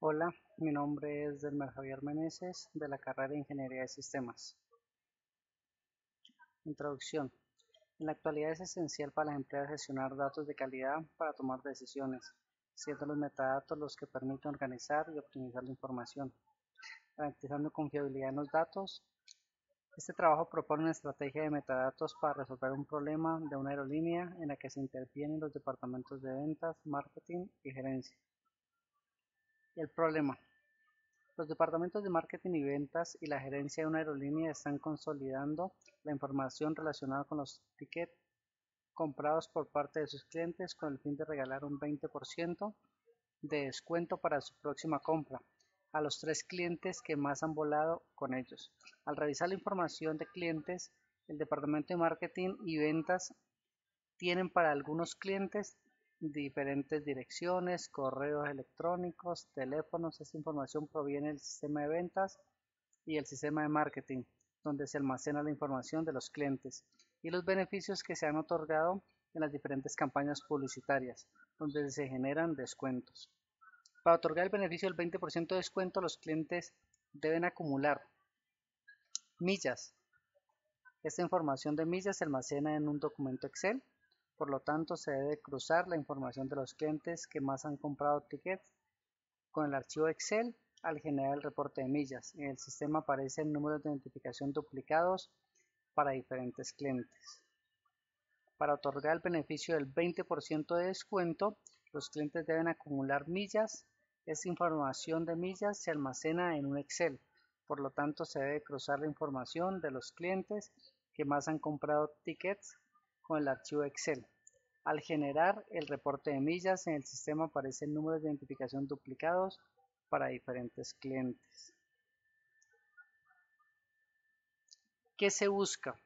Hola, mi nombre es Delmer Javier Meneses de la carrera de Ingeniería de Sistemas. Introducción. En la actualidad es esencial para las empresas gestionar datos de calidad para tomar decisiones, siendo los metadatos los que permiten organizar y optimizar la información, garantizando confiabilidad en los datos. Este trabajo propone una estrategia de metadatos para resolver un problema de una aerolínea en la que se intervienen los departamentos de ventas, marketing y gerencia. El problema. Los departamentos de marketing y ventas y la gerencia de una aerolínea están consolidando la información relacionada con los tickets comprados por parte de sus clientes con el fin de regalar un 20% de descuento para su próxima compra a los 3 clientes que más han volado con ellos. Al revisar la información de clientes, el departamento de marketing y ventas tienen para algunos clientes diferentes direcciones, correos electrónicos, teléfonos. Esta información proviene del sistema de ventas y el sistema de marketing, donde se almacena la información de los clientes y los beneficios que se han otorgado en las diferentes campañas publicitarias, donde se generan descuentos. Para otorgar el beneficio del 20% de descuento, los clientes deben acumular millas. Esta información de millas se almacena en un documento Excel. Por lo tanto, se debe cruzar la información de los clientes que más han comprado tickets con el archivo Excel al generar el reporte de millas. En el sistema aparecen números de identificación duplicados para diferentes clientes. Para otorgar el beneficio del 20% de descuento, los clientes deben acumular millas. Esta información de millas se almacena en un Excel. Por lo tanto, se debe cruzar la información de los clientes que más han comprado tickets con el archivo Excel. Al generar el reporte de millas, en el sistema aparecen números de identificación duplicados para diferentes clientes. ¿Qué se busca?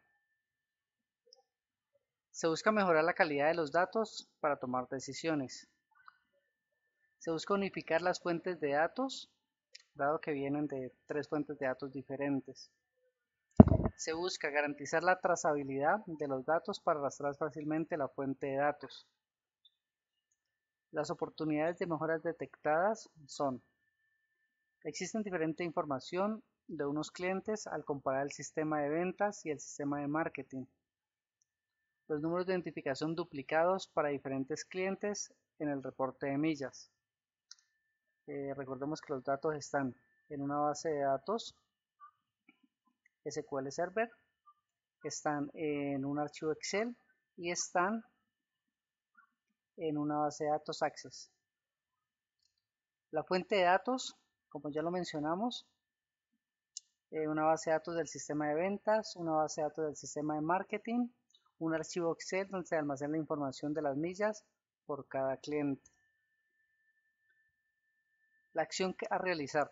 Se busca mejorar la calidad de los datos para tomar decisiones. Se busca unificar las fuentes de datos, dado que vienen de 3 fuentes de datos diferentes. Se busca garantizar la trazabilidad de los datos para arrastrar fácilmente la fuente de datos. Las oportunidades de mejoras detectadas son: existen diferente información de unos clientes al comparar el sistema de ventas y el sistema de marketing. Los números de identificación duplicados para diferentes clientes en el reporte de millas. Recordemos que los datos están en una base de datos SQL Server, están en un archivo Excel y están en una base de datos Access. La fuente de datos, como ya lo mencionamos, una base de datos del sistema de ventas, una base de datos del sistema de marketing, un archivo Excel donde se almacena la información de las millas por cada cliente. La acción a realizar: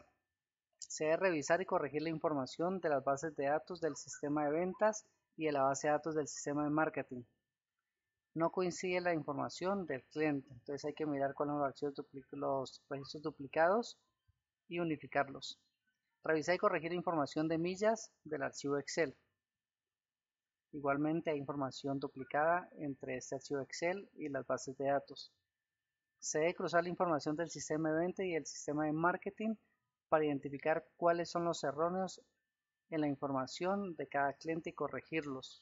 se debe revisar y corregir la información de las bases de datos del sistema de ventas y de la base de datos del sistema de marketing. No coincide la información del cliente, entonces hay que mirar cuáles son los registros duplicados y unificarlos. Revisar y corregir la información de millas del archivo Excel. Igualmente hay información duplicada entre este archivo Excel y las bases de datos. Se debe cruzar la información del sistema de venta y el sistema de marketing para identificar cuáles son los erróneos en la información de cada cliente y corregirlos.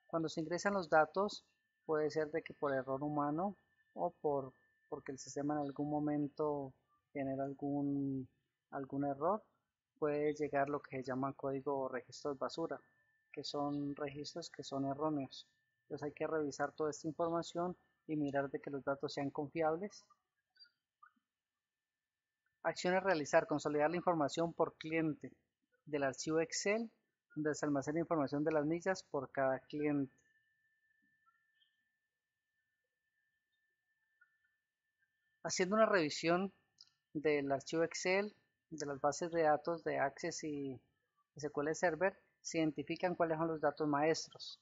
Cuando se ingresan los datos, puede ser de que por error humano o porque el sistema en algún momento genera algún error, puede llegar lo que se llama código o registros basura, que son registros que son erróneos. Entonces hay que revisar toda esta información y mirar de que los datos sean confiables. Acciones a realizar: consolidar la información por cliente del archivo Excel, donde se almacena información de las millas por cada cliente. Haciendo una revisión del archivo Excel, de las bases de datos de Access y SQL Server, se identifican cuáles son los datos maestros.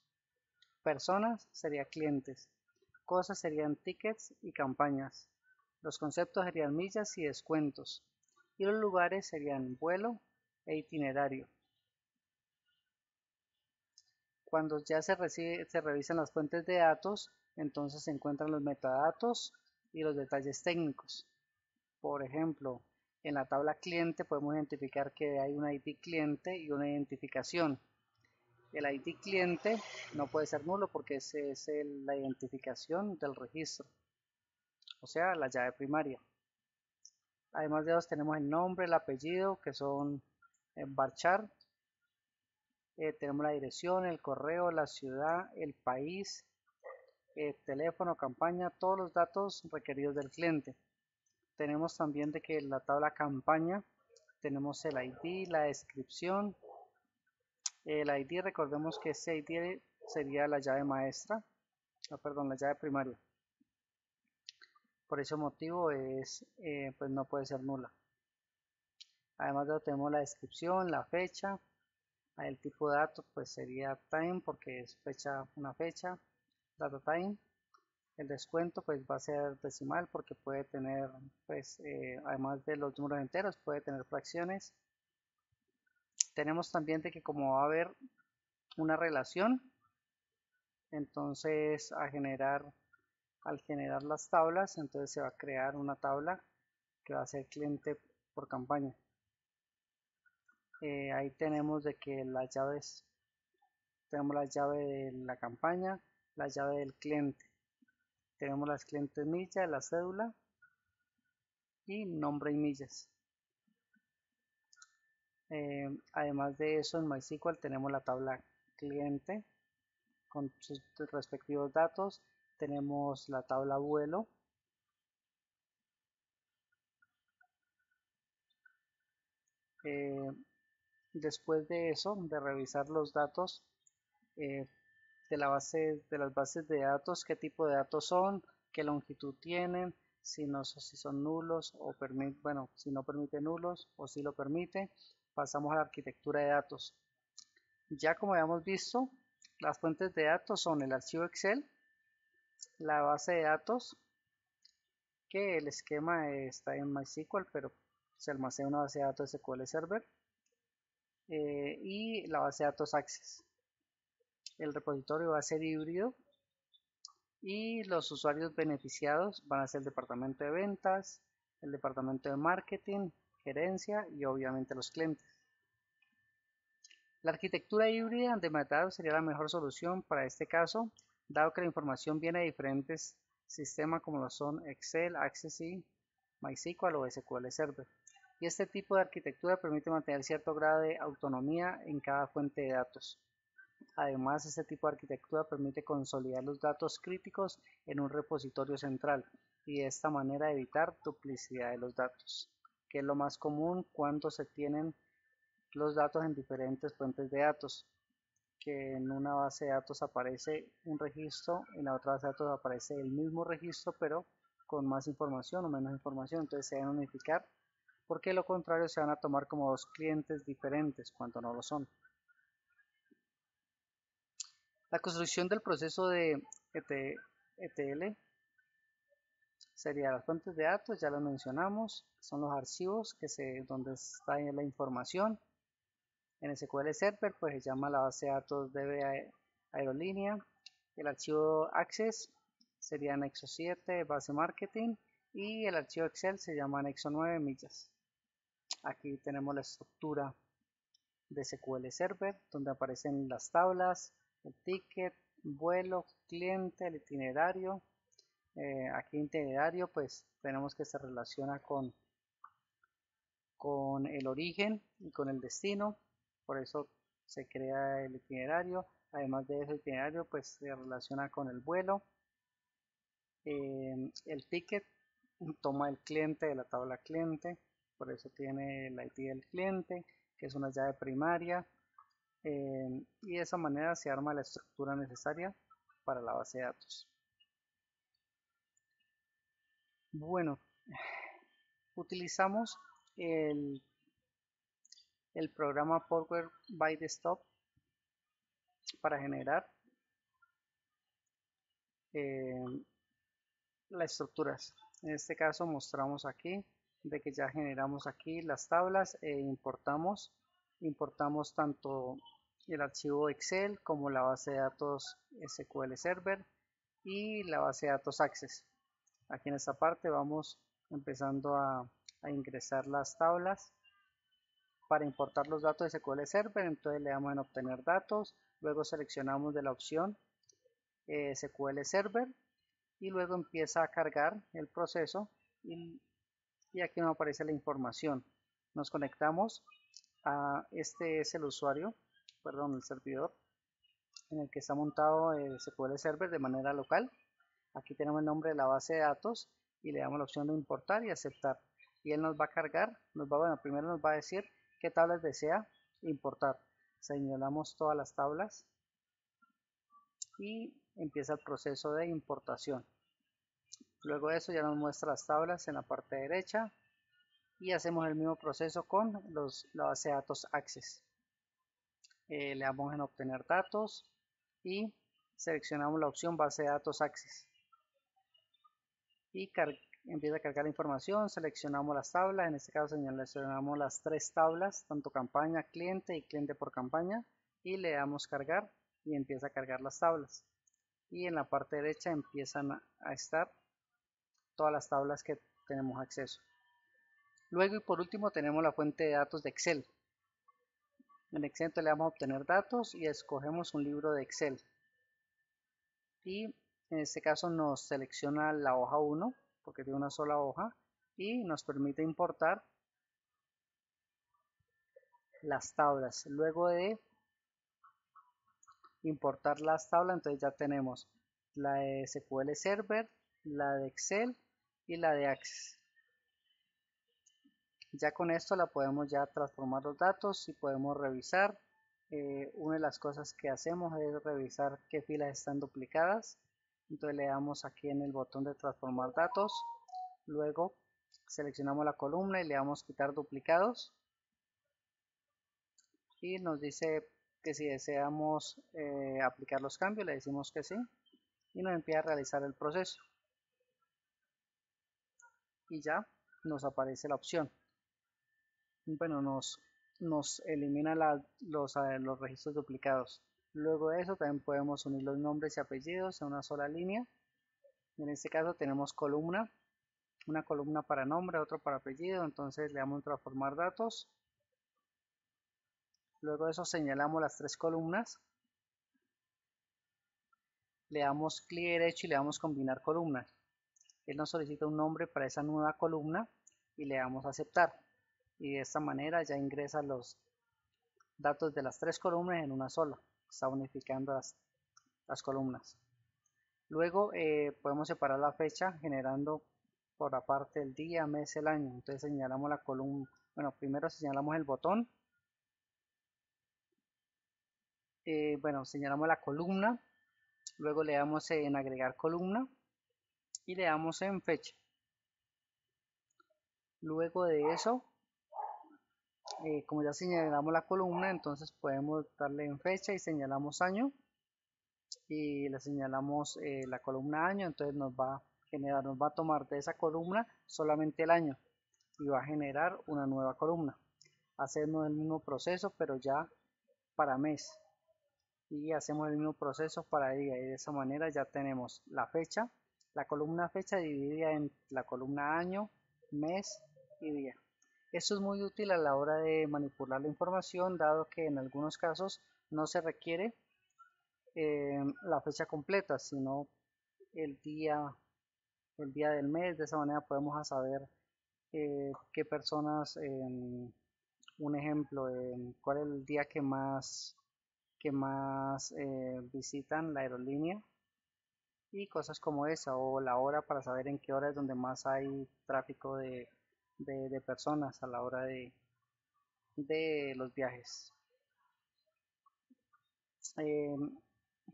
Personas serían clientes, cosas serían tickets y campañas, los conceptos serían millas y descuentos, y los lugares serían vuelo e itinerario. Cuando ya se revisan las fuentes de datos, entonces se encuentran los metadatos y los detalles técnicos. Por ejemplo, En la tabla cliente podemos identificar que hay un ID cliente y una identificación. El ID cliente no puede ser nulo porque ese es la identificación del registro, o sea, la llave primaria. Además de ellos tenemos el nombre, el apellido, que son varchar. Tenemos la dirección, el correo, la ciudad, el país, teléfono, campaña, todos los datos requeridos del cliente. Tenemos también de que en la tabla campaña tenemos el ID, la descripción. El ID, recordemos que ese ID sería la llave maestra, perdón, la llave primaria. Por ese motivo pues no puede ser nula. Además de eso tenemos la descripción, la fecha. El tipo de datos pues sería time porque es fecha, una fecha, data time. El descuento pues va a ser decimal porque puede tener pues además de los números enteros puede tener fracciones. Tenemos también de que como va a haber una relación, entonces al generar las tablas, entonces se va a crear una tabla que va a ser cliente por campaña. Ahí tenemos de que las llaves, tenemos la llave de la campaña, la llave del cliente. Tenemos las clientes millas, la cédula y nombre y millas. Además de eso, en MySQL tenemos la tabla cliente con sus respectivos datos. Tenemos la tabla vuelo. Después de eso, de revisar los datos de las bases de datos, qué tipo de datos son, qué longitud tienen, si son nulos o si no permite nulos o si lo permite, pasamos a la arquitectura de datos. Ya como habíamos visto, las fuentes de datos son el archivo Excel, la base de datos, que el esquema está en MySQL, pero se almacena una base de datos de SQL Server, y la base de datos Access. El repositorio va a ser híbrido y los usuarios beneficiados van a ser el departamento de ventas, el departamento de marketing, gerencia y obviamente los clientes. La arquitectura híbrida de metadatos sería la mejor solución para este caso, dado que la información viene de diferentes sistemas como lo son Excel, Access, MySQL o SQL Server. Y este tipo de arquitectura permite mantener cierto grado de autonomía en cada fuente de datos. Además, este tipo de arquitectura permite consolidar los datos críticos en un repositorio central y de esta manera evitar duplicidad de los datos, que es lo más común cuando se tienen los datos en diferentes fuentes de datos, que en una base de datos aparece un registro, en la otra base de datos aparece el mismo registro pero con más información o menos información, entonces se deben unificar porque lo contrario se van a tomar como dos clientes diferentes cuando no lo son. La construcción del proceso de ETL sería las fuentes de datos, ya lo mencionamos, son los archivos donde está la información. En SQL Server pues se llama la base de datos DB aerolínea. El archivo Access sería anexo 7 base marketing y el archivo Excel se llama anexo 9 millas. Aquí tenemos la estructura de SQL Server donde aparecen las tablas, el ticket, vuelo, cliente, el itinerario. Aquí itinerario pues tenemos que se relaciona con el origen y con el destino, por eso se crea el itinerario. Además de ese itinerario pues se relaciona con el vuelo. El ticket toma el cliente de la tabla cliente, por eso tiene el ID del cliente, que es una llave primaria. Y de esa manera se arma la estructura necesaria para la base de datos. Bueno, utilizamos el programa Power by Desktop para generar las estructuras. En este caso mostramos aquí de que ya generamos aquí las tablas e importamos tanto el archivo Excel como la base de datos SQL Server y la base de datos Access. Aquí en esta parte vamos empezando a ingresar las tablas para importar los datos de SQL Server. Entonces le damos en obtener datos, luego seleccionamos de la opción SQL Server y luego empieza a cargar el proceso y aquí nos aparece la información. Nos conectamos este es el usuario, perdón, el servidor en el que está montado el SQL Server de manera local. Aquí tenemos el nombre de la base de datos y le damos la opción de importar y aceptar. Y él nos va a cargar, bueno, primero nos va a decir qué tablas desea importar. Señalamos todas las tablas y empieza el proceso de importación. Luego de eso ya nos muestra las tablas en la parte derecha y hacemos el mismo proceso con la base de datos Access. Le damos en obtener datos y seleccionamos la opción base de datos Access y empieza a cargar la información. Seleccionamos las tablas, en este caso seleccionamos las 3 tablas, tanto campaña, cliente y cliente por campaña, y le damos cargar y empieza a cargar las tablas. Y en la parte derecha empiezan a estar todas las tablas que tenemos acceso. Luego y por último tenemos la fuente de datos de Excel. En Excel le damos a obtener datos y escogemos un libro de Excel. Y en este caso nos selecciona la hoja 1 porque tiene una sola hoja y nos permite importar las tablas. Luego de importar las tablas, entonces ya tenemos la de SQL Server, la de Excel y la de Access. Ya con esto la podemos ya transformar los datos y podemos revisar. Una de las cosas que hacemos es revisar qué filas están duplicadas. Entonces le damos aquí en el botón de transformar datos. Luego seleccionamos la columna y le damos quitar duplicados. Y nos dice que si deseamos aplicar los cambios, le decimos que sí. Y nos empieza a realizar el proceso. Y ya nos aparece la opción. Bueno, nos elimina los registros duplicados. Luego de eso también podemos unir los nombres y apellidos en una sola línea. En este caso tenemos columna, una columna para nombre, otro para apellido, entonces le damos transformar datos. Luego de eso señalamos las 3 columnas, le damos clic derecho y le damos combinar columnas. Él nos solicita un nombre para esa nueva columna y le damos a aceptar. Y de esta manera ya ingresa los datos de las 3 columnas en una sola. Está unificando las columnas. Luego podemos separar la fecha generando por aparte el día, mes, el año. Entonces señalamos la columna. Bueno, primero señalamos el botón. Señalamos la columna. Luego le damos en agregar columna y le damos en fecha. Luego de eso, como ya señalamos la columna, entonces podemos darle en fecha y señalamos año y le señalamos la columna año, entonces nos va a tomar de esa columna solamente el año y va a generar una nueva columna. Hacemos el mismo proceso pero ya para mes y hacemos el mismo proceso para día y de esa manera ya tenemos la fecha, la columna fecha dividida en la columna año, mes y día. Esto es muy útil a la hora de manipular la información, dado que en algunos casos no se requiere la fecha completa, sino el día del mes. De esa manera podemos saber qué personas, un ejemplo, cuál es el día que más visitan la aerolínea y cosas como esa, o la hora para saber en qué hora es donde más hay tráfico de personas a la hora de los viajes.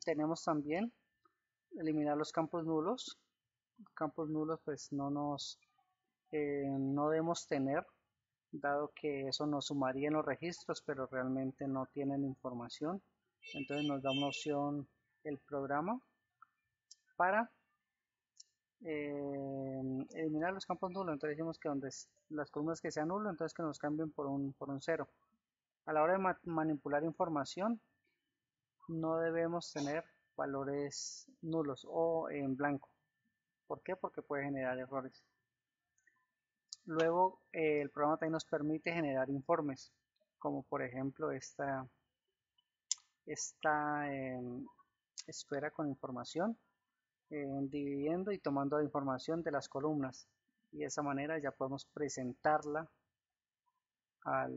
Tenemos también eliminar los campos nulos. Campos nulos pues no debemos tener, dado que eso nos sumaría en los registros pero realmente no tienen información. Entonces nos da una opción el programa para eliminar los campos nulos. Entonces decimos que donde las columnas que sean nulo, entonces que nos cambien por un 0. A la hora de manipular información no debemos tener valores nulos o en blanco. ¿Por qué? Porque puede generar errores. Luego, el programa también nos permite generar informes, como por ejemplo esta esfera con información, dividiendo y tomando la información de las columnas. Y de esa manera ya podemos presentarla a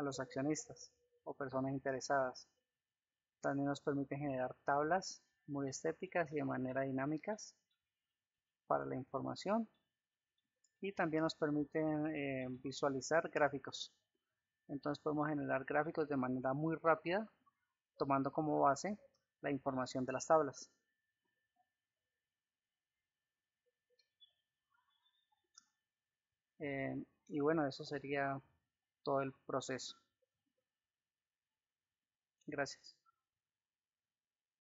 los accionistas o personas interesadas. También nos permite generar tablas muy estéticas y de manera dinámicas para la información, y también nos permiten visualizar gráficos. Entonces podemos generar gráficos de manera muy rápida tomando como base la información de las tablas. Y bueno, eso sería todo el proceso. Gracias.